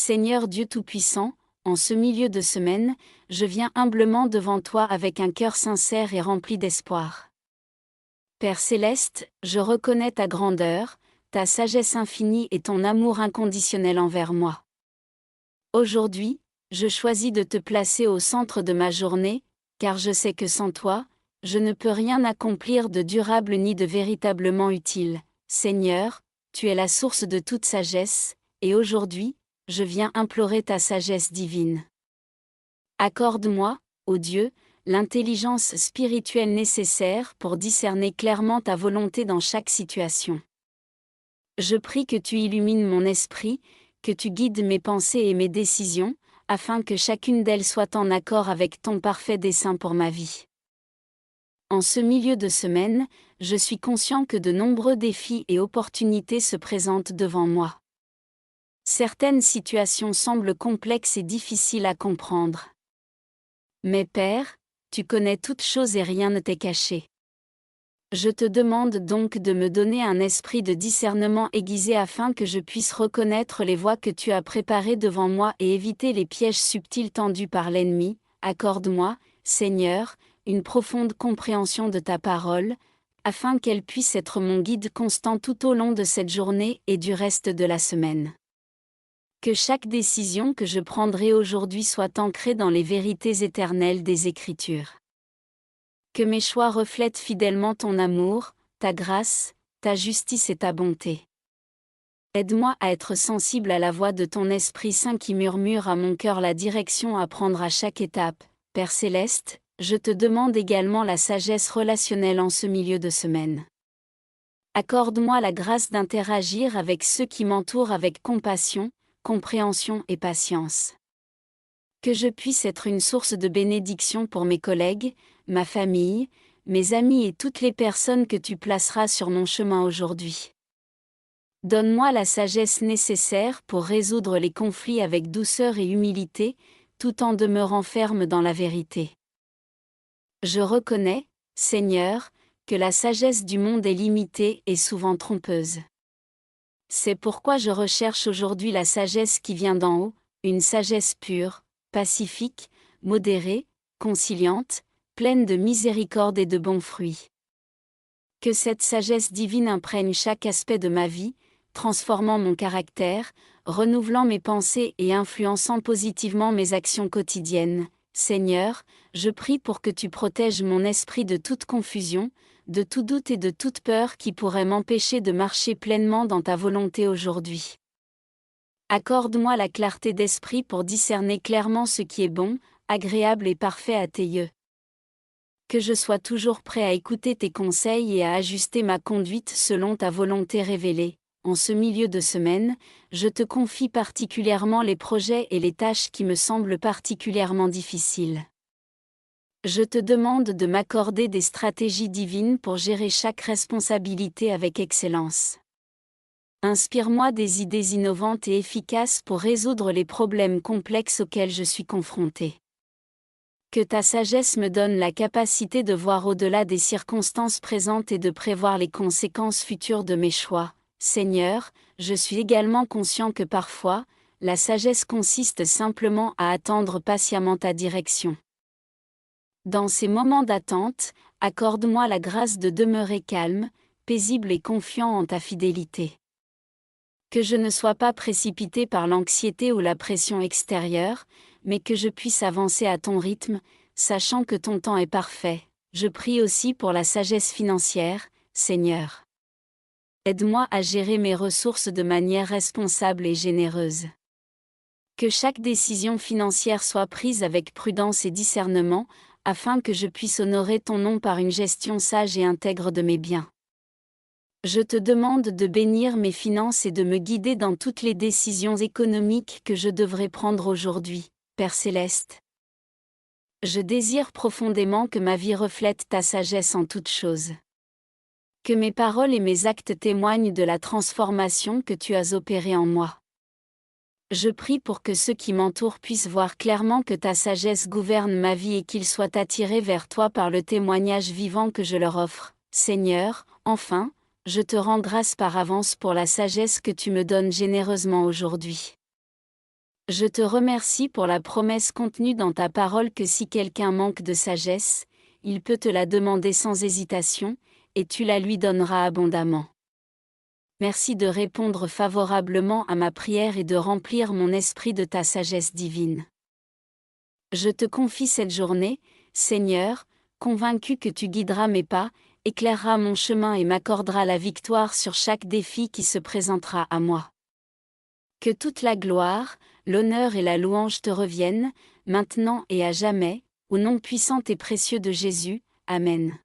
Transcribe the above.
Seigneur Dieu Tout-Puissant, en ce milieu de semaine, je viens humblement devant toi avec un cœur sincère et rempli d'espoir. Père céleste, je reconnais ta grandeur, ta sagesse infinie et ton amour inconditionnel envers moi. Aujourd'hui, je choisis de te placer au centre de ma journée, car je sais que sans toi, je ne peux rien accomplir de durable ni de véritablement utile. Seigneur, tu es la source de toute sagesse, et aujourd'hui, je viens implorer ta sagesse divine. Accorde-moi, ô Dieu, l'intelligence spirituelle nécessaire pour discerner clairement ta volonté dans chaque situation. Je prie que tu illumines mon esprit, que tu guides mes pensées et mes décisions, afin que chacune d'elles soit en accord avec ton parfait dessein pour ma vie. En ce milieu de semaine, je suis conscient que de nombreux défis et opportunités se présentent devant moi. Certaines situations semblent complexes et difficiles à comprendre. Mais Père, tu connais toutes choses et rien ne t'est caché. Je te demande donc de me donner un esprit de discernement aiguisé afin que je puisse reconnaître les voies que tu as préparées devant moi et éviter les pièges subtils tendus par l'ennemi. Accorde-moi, Seigneur, une profonde compréhension de ta parole, afin qu'elle puisse être mon guide constant tout au long de cette journée et du reste de la semaine. Que chaque décision que je prendrai aujourd'hui soit ancrée dans les vérités éternelles des Écritures. Que mes choix reflètent fidèlement ton amour, ta grâce, ta justice et ta bonté. Aide-moi à être sensible à la voix de ton Esprit Saint qui murmure à mon cœur la direction à prendre à chaque étape. Père céleste, je te demande également la sagesse relationnelle en ce milieu de semaine. Accorde-moi la grâce d'interagir avec ceux qui m'entourent avec compassion, compréhension et patience. Que je puisse être une source de bénédiction pour mes collègues, ma famille, mes amis et toutes les personnes que tu placeras sur mon chemin aujourd'hui. Donne-moi la sagesse nécessaire pour résoudre les conflits avec douceur et humilité, tout en demeurant ferme dans la vérité. Je reconnais, Seigneur, que la sagesse du monde est limitée et souvent trompeuse. C'est pourquoi je recherche aujourd'hui la sagesse qui vient d'en haut, une sagesse pure, pacifique, modérée, conciliante, pleine de miséricorde et de bons fruits. Que cette sagesse divine imprègne chaque aspect de ma vie, transformant mon caractère, renouvelant mes pensées et influençant positivement mes actions quotidiennes. Seigneur, je prie pour que tu protèges mon esprit de toute confusion, de tout doute et de toute peur qui pourrait m'empêcher de marcher pleinement dans ta volonté aujourd'hui. Accorde-moi la clarté d'esprit pour discerner clairement ce qui est bon, agréable et parfait à tes yeux. Que je sois toujours prêt à écouter tes conseils et à ajuster ma conduite selon ta volonté révélée. En ce milieu de semaine, je te confie particulièrement les projets et les tâches qui me semblent particulièrement difficiles. Je te demande de m'accorder des stratégies divines pour gérer chaque responsabilité avec excellence. Inspire-moi des idées innovantes et efficaces pour résoudre les problèmes complexes auxquels je suis confrontée. Que ta sagesse me donne la capacité de voir au-delà des circonstances présentes et de prévoir les conséquences futures de mes choix. Seigneur, je suis également conscient que parfois, la sagesse consiste simplement à attendre patiemment ta direction. Dans ces moments d'attente, accorde-moi la grâce de demeurer calme, paisible et confiant en ta fidélité. Que je ne sois pas précipité par l'anxiété ou la pression extérieure, mais que je puisse avancer à ton rythme, sachant que ton temps est parfait. Je prie aussi pour la sagesse financière, Seigneur. Aide-moi à gérer mes ressources de manière responsable et généreuse. Que chaque décision financière soit prise avec prudence et discernement, afin que je puisse honorer ton nom par une gestion sage et intègre de mes biens. Je te demande de bénir mes finances et de me guider dans toutes les décisions économiques que je devrais prendre aujourd'hui, Père céleste. Je désire profondément que ma vie reflète ta sagesse en toutes choses. Que mes paroles et mes actes témoignent de la transformation que tu as opérée en moi. Je prie pour que ceux qui m'entourent puissent voir clairement que ta sagesse gouverne ma vie et qu'ils soient attirés vers toi par le témoignage vivant que je leur offre. Seigneur, enfin, je te rends grâce par avance pour la sagesse que tu me donnes généreusement aujourd'hui. Je te remercie pour la promesse contenue dans ta parole que si quelqu'un manque de sagesse, il peut te la demander sans hésitation, et tu la lui donneras abondamment. Merci de répondre favorablement à ma prière et de remplir mon esprit de ta sagesse divine. Je te confie cette journée, Seigneur, convaincu que tu guideras mes pas, éclaireras mon chemin et m'accorderas la victoire sur chaque défi qui se présentera à moi. Que toute la gloire, l'honneur et la louange te reviennent, maintenant et à jamais, au nom puissant et précieux de Jésus. Amen.